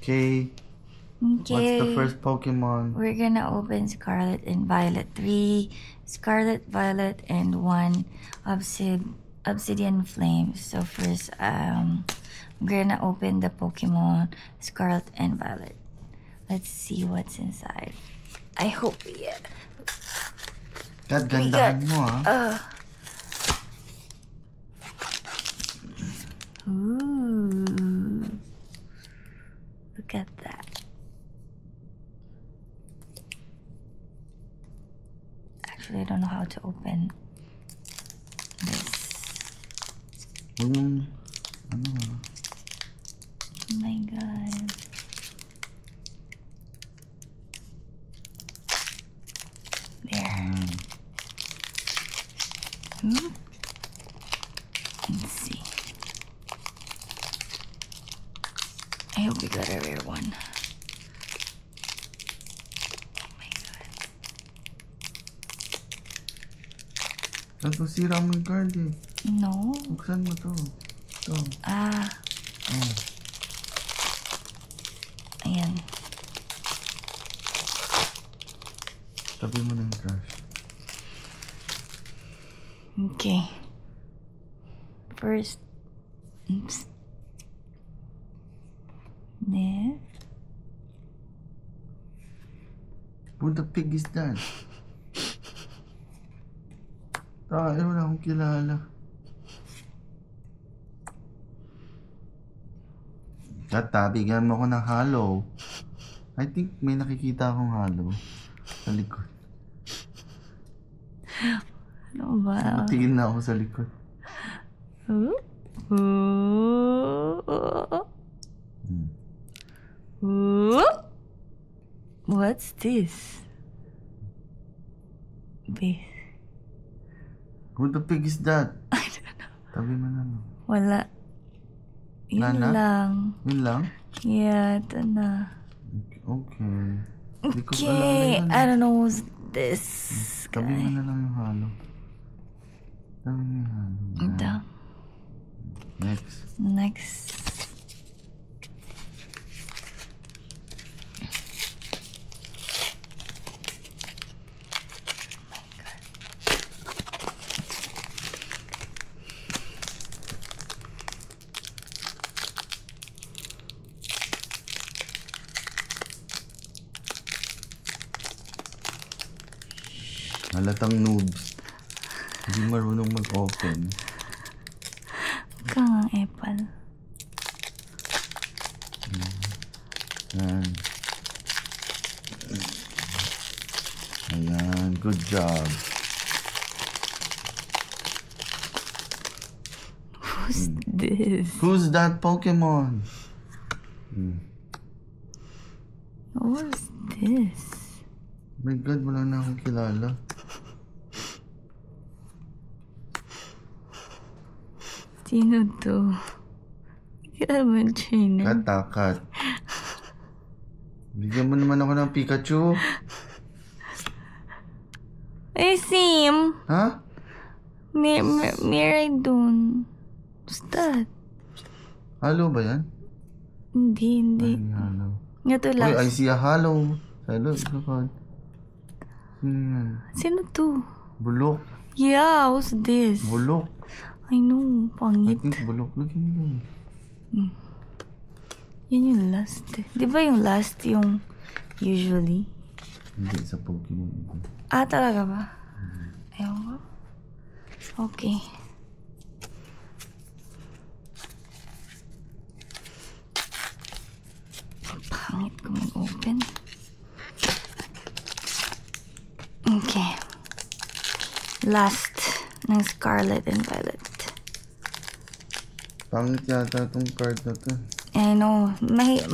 Okay. What's the first Pokemon? We're gonna open Scarlet and Violet. 3 Scarlet, Violet, and 1 Obsidian Flame. So first, we're gonna open the Pokemon Scarlet and Violet. Let's see what's inside. I hope we get. Gandahan mo Ooh. Look at that. Actually, I don't know how to open this. Oh my god. There. Let's see. I hope we got a rare one. Oh my god. Nagpasira mo yung card eh. No. Buksan mo to. Ito. Ayan. Tabi mo na yung trash. Okay. First. Oops. This. Who the pig is that? Wala akong kilala. Bigyan mo ko ng halo. I think may nakikita akong halo sa likod. Ano ba? Patingin na ako sa likod. What's this? Who the pig is that? I don't know. Tabi mo na. Wala. Yun lang. Yun lang? Yeah, ito na. Okay. Okay, I don't know who's this Tabi mo guy. na lang yung halo. Tabi mo yung halo. Ito. Next. Halatang noobs. Hindi marunong mag-open. Ka nga, Epal. Ayan. Ayan. Good job. Who's this? Who's that Pokemon? Who's this? My God, wala na akong kilala. Sino to? Kaya ba China? Katakat. Bigyan mo naman ako ng Pikachu. Ay, Sim! Ha? Mirai dun. What's that? Halo ba yan? Hindi. Ay, halo. Nga to last. Uy, I see a halo. Halo, ito ka. Sino yan? Sino to? Bulok. Yeah, who's this? Bulok. I know, I pangit. think bulok. Look at yun. Yun yung last eh. Di ba yung last yung usually? Hindi, sa Pokemon. Talaga ba? Ewan ko. Okay. Pangit ko mag-open. Okay. Last ng Scarlet and Violet. Pangit yata itong card na to. I know.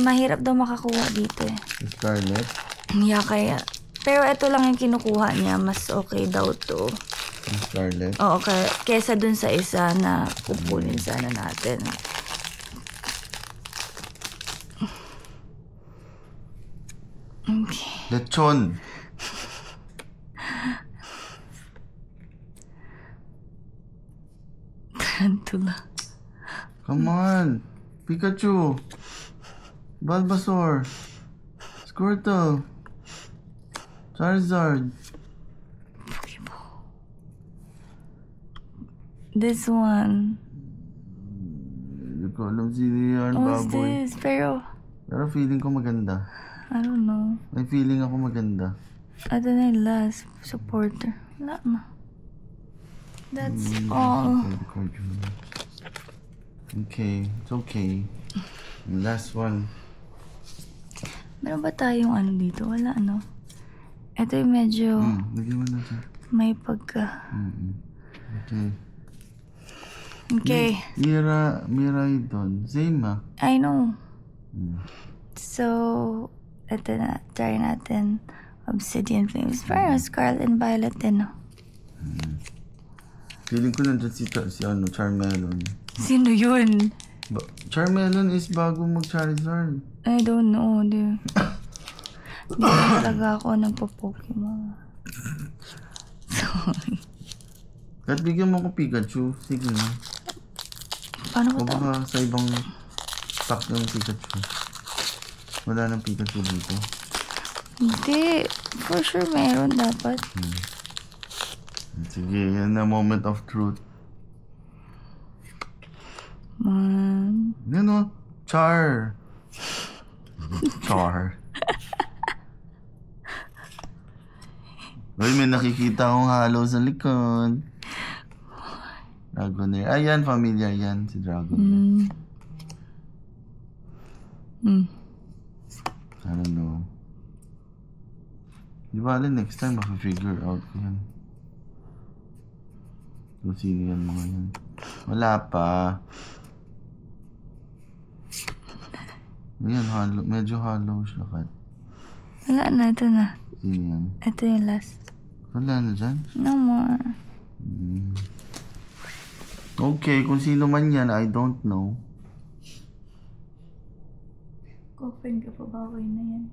Mahirap daw makakuha dito eh. Scarlet. Yeah, kaya. Pero ito lang yung kinukuha niya. Mas okay daw to. Scarlet. Oo, kesa dun sa isa na kukunin sana natin. Okay. Lechon. Tarantula. Come on. Pikachu. Bulbasaur. Squirtle. Charizard. Pokeball. This one. Hindi ko alam sino yan, What's baboy. this? Pero, Pero feeling ko maganda. I don't know. May feeling ako maganda. Ito na yung last supporter. Wala na. That's all. Okay, it's okay. And last one. Meron ba tayong ano dito? Wala, no? Ito yung medyo Lagyan mo na siya. may pagka... Okay. Okay. Mirai doon. Same ah. I know. So, ito na. Try natin. Obsidian Flames. Parang Scarlet and Violet din, no? Feeling ko nandyan si Charmelon. Sino yun? Charmelon is bago mag-Charizard. I don't know, dude. Hindi na talaga ako nagpo-Pokemon. Sorry. Kahit bigyan mo ko Pikachu. Sige na. Paano ko O baka sa ibang pack ng Pikachu. Wala nang Pikachu dito. Hindi. For sure meron dapat. Sige, yan na moment of truth. Man. Yan o. Char. Char. Uy, may nakikita akong halo sa likod. Dragonair. Ayan, familiar yan. Si Dragonair. I don't know. Di ba alin, next time maka-figure out ko yan. Kung sino yan mga yan. Wala pa. Ayan, hollow. Medyo hollow siya. Kat. Wala na. Ito na. Sino yan? Ito yung last. Wala na dyan. No more. Okay, kung sino man yan, I don't know. Open ka pa ba? Okay na yan.